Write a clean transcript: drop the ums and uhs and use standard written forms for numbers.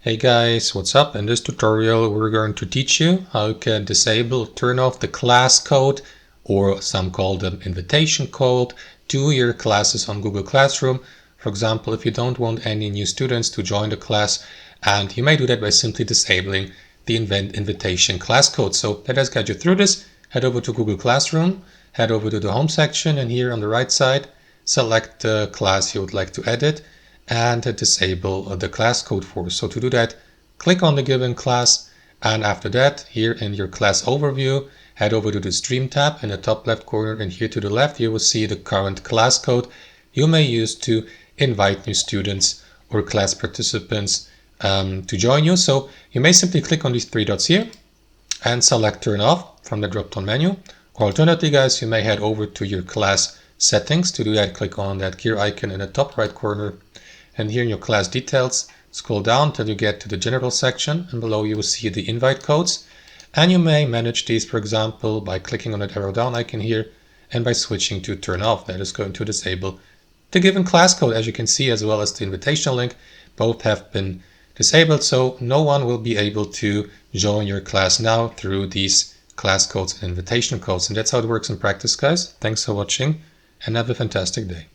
Hey guys, what's up? In this tutorial we're going to teach you how you can disable, turn off the class code, or some call them invitation code, to your classes on Google Classroom. For example, if you don't want any new students to join the class, and you may do that by simply disabling the invitation class code. So let us guide you through this. Head over to Google Classroom, head over to the home section, and here on the right side select the class you would like to edit and disable the class code for. So to do that, click on the given class, and after that, here in your class overview, head over to the stream tab in the top left corner, and here to the left you will see the current class code you may use to invite new students or class participants to join you. So you may simply click on these three dots here and select turn off from the drop-down menu. Or alternatively, guys, you may head over to your class settings. To do that, click on that gear icon in the top right corner, and here in your class details, scroll down till you get to the general section, and below you will see the invite codes. And you may manage these, for example, by clicking on that arrow down icon here and by switching to turn off. That is going to disable the given class code. As you can see, as well as the invitation link, both have been disabled, so no one will be able to join your class now through these class codes and invitation codes. And that's how it works in practice, guys. Thanks for watching and have a fantastic day.